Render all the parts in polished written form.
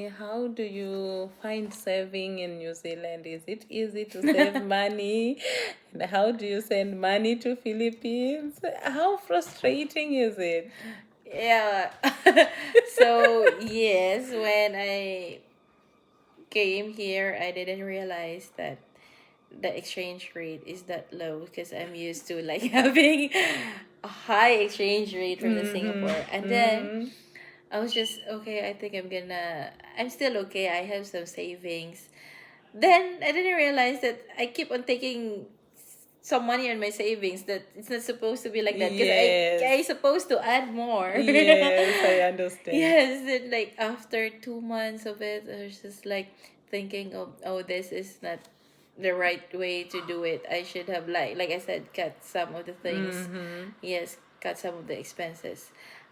How do you find saving in New Zealand? Is it easy to save money? And how do you send money to Philippines? How frustrating is it? Yeah. So, yes, when I came here, I didn't realize that the exchange rate is that low because I'm used to like having a high exchange rate from the Singapore. And then Mm-hmm. I was just, okay, I think I'm still okay. I have some savings. Then I didn't realize that I keep on taking some money on my savings that it's not supposed to be like that because Yes. I supposed to add more. Yes, I understand. Yes, then like after 2 months of it, I was just like thinking of, oh, this is not the right way to do it. I should have like I said, cut some of the things. Mm-hmm. Yes, cut some of the expenses.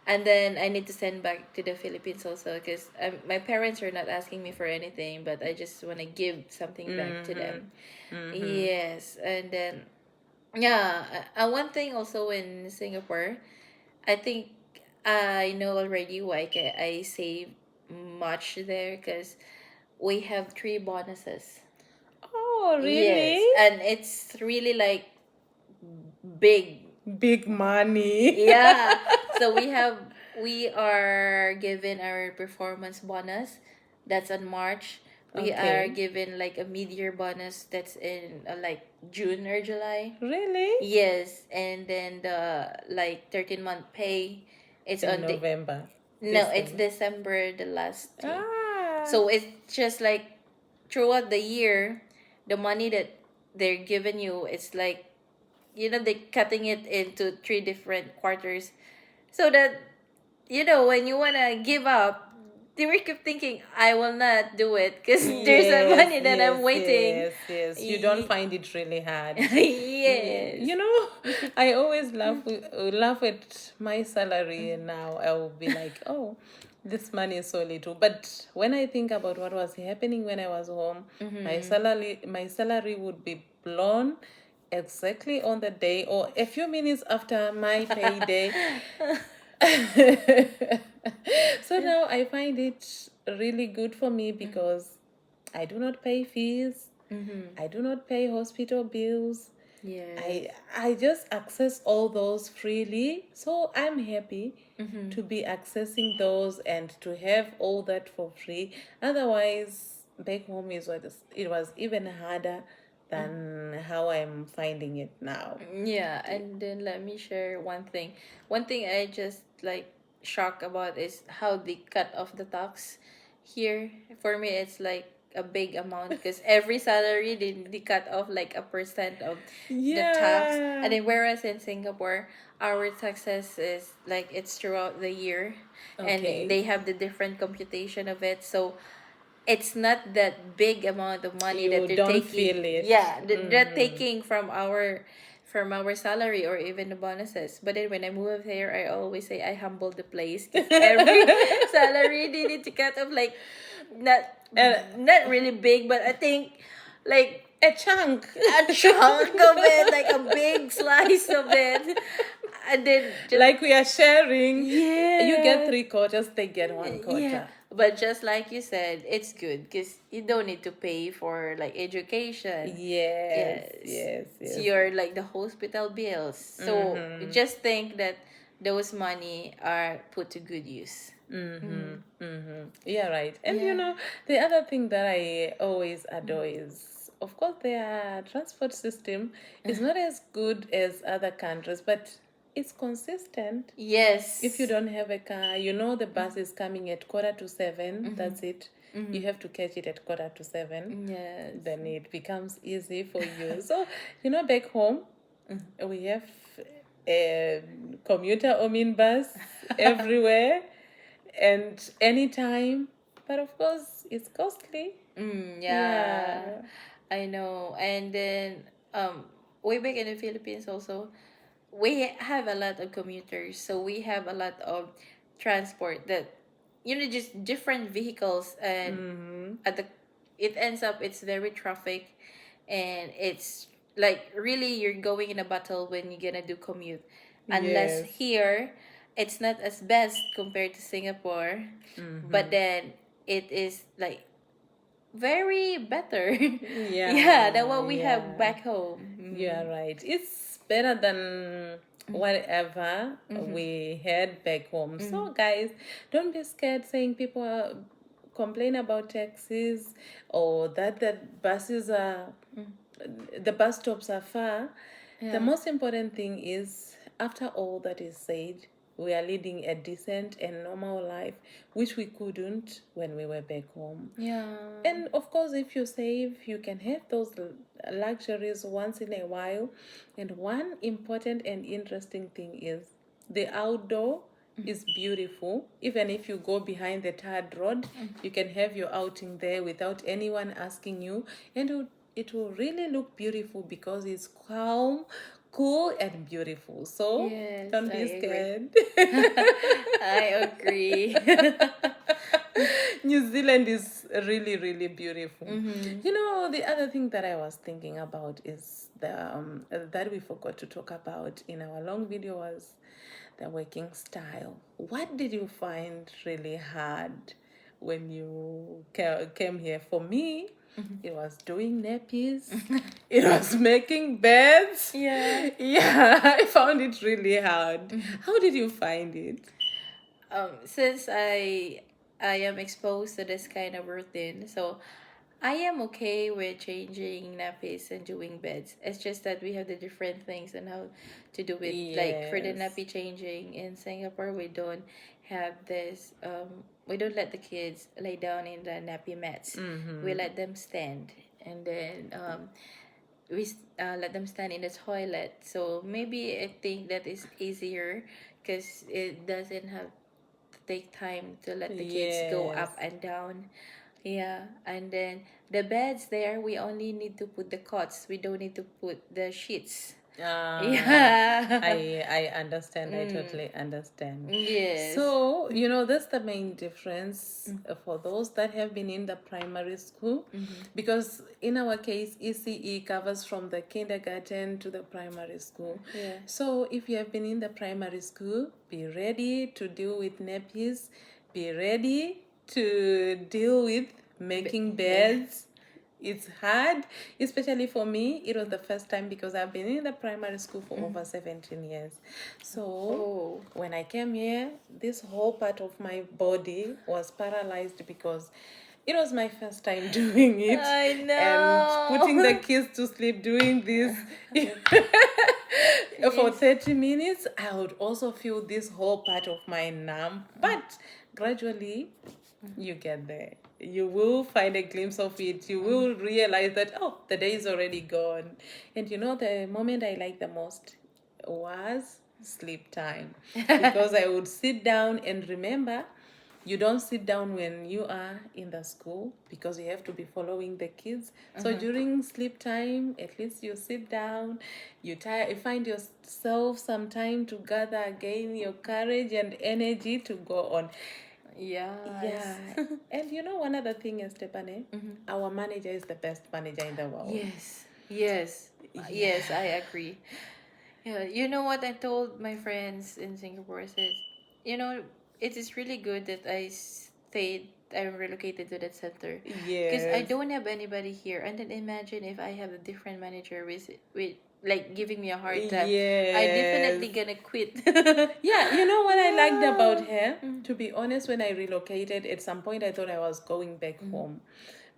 And then I need to send back to the Philippines also because my parents are not asking me for anything, but I just want to give something back to Mm-hmm. them. Mm-hmm. Yes, and then yeah, one thing also in Singapore, I think I know already why I save much there because we have three bonuses. Oh, really? Yes, and it's really like big. Big money. Yeah. So we are given our performance bonus that's on March. We are Okay. given like a mid-year bonus that's in like June or July. Really? Yes, and then the like 13-month pay it's In on the November, no, it's December. December the last thing. Ah, So it's just like throughout the year, the money that they're giving you, it's like they're cutting it into three different quarters so that when you want to give up, they will keep thinking I will not do it because there's a yes, money that I'm yes, waiting. yes, yes. You don't Y- find it really hard. yes. You know, I always laugh at my salary, and now I will be like, oh, this money is so little. But when I think about what was happening when I was home, Mm-hmm. my salary would be blown exactly on the day or a few minutes after my payday. So now I find it really good for me because I do not pay fees, Mm-hmm. I do not pay hospital bills. Yes. I just access all those freely. So I'm happy Mm-hmm. to be accessing those and to have all that for free. Otherwise, back home it was even harder than how I'm finding it now. Yeah, and then let me share one thing. One thing I just like shocked about is how they cut off the tax here. For me, it's like a big amount because every salary they cut off like a percent of the tax. And Yeah. then whereas in Singapore, our taxes is like it's throughout the year, and Okay. they have the different computation of it. So it's not that big amount of money that You they're don't taking. feel it. Yeah, they're Mm-hmm. taking from our salary or even the bonuses. But then when I move here, I always say I humble the place because every salary they need to cut off like not And not really big, but I think like a chunk. a chunk of it, like a big slice of it, and then just Like we are sharing. You get yeah. 3 quarters, they get one Yeah, quarter. but just like you said, it's good because you don't need to pay for like education. Yes, Yes, yes, it's yes. your like the hospital bills. So Mm-hmm. just think that those money are put to good use. Mm-hmm. Mm. Mm-hmm. Yeah, right. And Yeah. the other thing that I always adore is, of course, their transport system is not as good as other countries, but it's consistent. If you Yes. don't have a car, the bus is coming at 6:45. That's it. You have to catch it at 7:45. Yes. Then it becomes easy for you. So, back home, we have a commuter or bus everywhere and anytime. But of course, it's costly. Yeah, Yeah. I know. And then way back in the Philippines also, we have a lot of commuters, so we have a lot of transport that just different vehicles, and Mm-hmm. at the it ends up it's very traffic, and it's like really you're going in a battle when you're gonna do commute, unless Yes. here it's not as best compared to Singapore, but Mm-hmm. then it is like very better. Yeah, than Yeah, what we have yeah. back home. You are right. It's better than whatever we had back home. So, guys, don't be scared saying people complain about taxis or that the buses are, the bus stops are far. The Yeah. most important thing is, after all that is said, we are leading a decent and normal life, which we couldn't when we were back home. Yeah. And of course, if you save, you can have those luxuries once in a while. And one important and interesting thing is the outdoor is beautiful. Even if you go behind the tarred road, you can have your outing there without anyone asking you. And it will really look beautiful because it's calm, cool, and beautiful. So Yes, don't I be agree. scared. I agree. New Zealand is really, really beautiful. You know, the other thing that I was thinking about is the that we forgot to talk about in our long video was the working style. What did you find really hard when you came here? For me, it was doing nappies. It was making beds. Yeah. Yeah, I found it really hard. How did you find it? Since I am exposed to this kind of routine, so I am okay with changing nappies and doing beds. It's just that we have the different things and how to do it. Like for the Yes. nappy changing in Singapore, we don't have this. We don't let the kids lay down in the nappy mats. We let them stand, and then let them stand in the toilet. So maybe I think that is easier because it doesn't have to take time to let the kids go Yes. up and down. Yeah, and then the beds there, we only need to put the cots. We don't need to put the sheets. Yeah. I understand. I totally understand. Yes. So, you know, that's the main difference for those that have been in the primary school. Because in our case, ECE covers from the kindergarten to the primary school. Yeah. So, if you have been in the primary school, be ready to deal with nappies, be ready to deal with making beds. It's hard, especially for me. It was the first time because I've been in the primary school for over 17 years. So Oh. when I came here, this whole part of my body was paralyzed because it was my first time doing it. I And putting the know. kids to sleep doing this for Yes. 30 minutes, I would also feel this whole part of my numb. But gradually, you get there. You will find a glimpse of it. You will realize that, oh, the day is already gone. And you know, the moment I liked the most was sleep time. Because I would sit down and remember, you don't sit down when you are in the school because you have to be following the kids. So during sleep time, at least you sit down, you find yourself some time to gather again your courage and energy to go on. Yes. Yeah. And you know, one other thing is, Stephanie, our manager is the best manager in the world. Yes. Yes. Yes, I agree. Yeah, you know what I told my friends in Singapore? I said, you know, it is really good that I'm relocated to that center. Because I Yes. don't have anybody here. And then imagine if I have a different manager with like giving me a hard time. I definitely Yes. gonna quit. Yeah, you know what I liked about her? To be honest, when I relocated, at some point I thought I was going back home.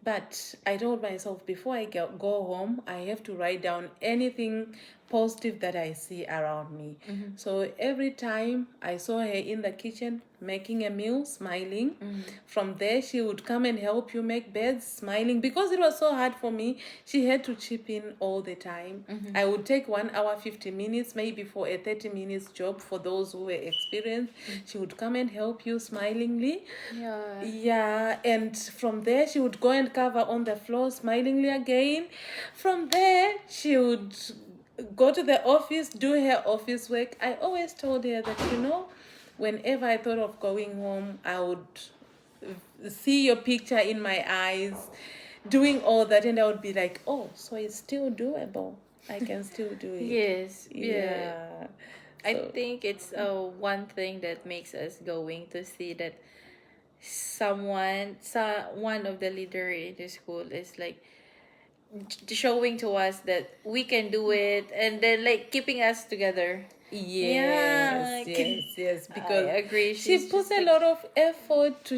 But I told myself before I go home, I have to write down anything positive that I see around me. So every time I saw her in the kitchen making a meal, smiling. From there, she would come and help you make beds, smiling. Because it was so hard for me, she had to chip in all the time. I would take 1 hour, 50 minutes, maybe for a 30 minutes job for those who were experienced. She would come and help you smilingly. Yeah. Yeah, and from there she would go and cover on the floor smilingly again. From there she would go to the office, do her office work. I always told her that, you know, whenever I thought of going home, I would see your picture in my eyes, doing all that, and I would be like, oh, so it's still doable. I can still do it. Yes. Yeah. Yeah. I So, think it's one thing that makes us going to see that one of the leader in the school is like showing to us that we can do it, and then like keeping us together. Yes, Yeah, yes, I because agree. she She's put just a like lot of effort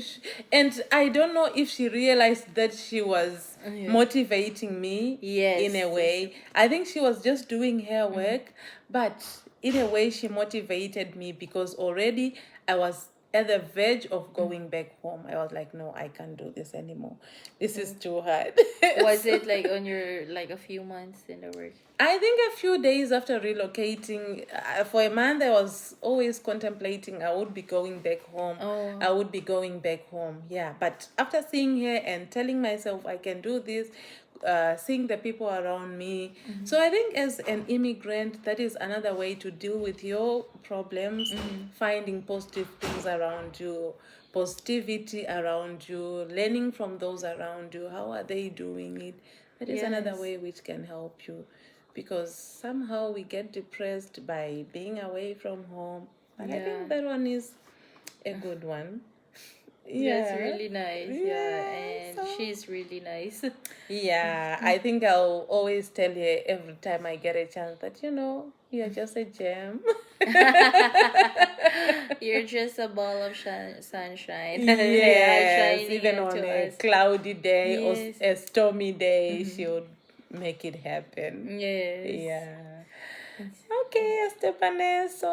and I don't know if she realized that she was yeah. motivating me in a Yes, yes. way. I think she was just doing her work, but in a way she motivated me because already I was at the verge of going back home. I was like, no, I can't do this anymore. This is too hard. Was it like on your like a few months in the work? I think a few days after relocating, for a month, I was always contemplating I would be going back home. Oh, I would be going back home. Yeah. But after seeing her and telling myself I can do this, seeing the people around me. So I think as an immigrant, that is another way to deal with your problems, finding positive things around you, positivity around you, learning from those around you. How are they doing it? That is another yes. way which can help you because somehow we get depressed by being away from home. But I Yeah. think that one is a good one. That's Yeah. really nice. Yeah, Yeah. and So, she's really nice. yeah, I think I'll always tell her every time I get a chance that, you're just a gem. You're just a ball of sunshine. Yeah, Yes, shining even on into a us. cloudy day or Yes. a stormy day, she would make it happen. Yes. Yeah. Okay, Estefane, so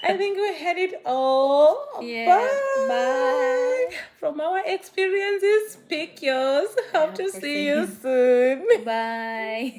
I think we had it all. Yeah. Bye. Bye. From our experiences, pick yours. Hope to For see you saying soon. bye.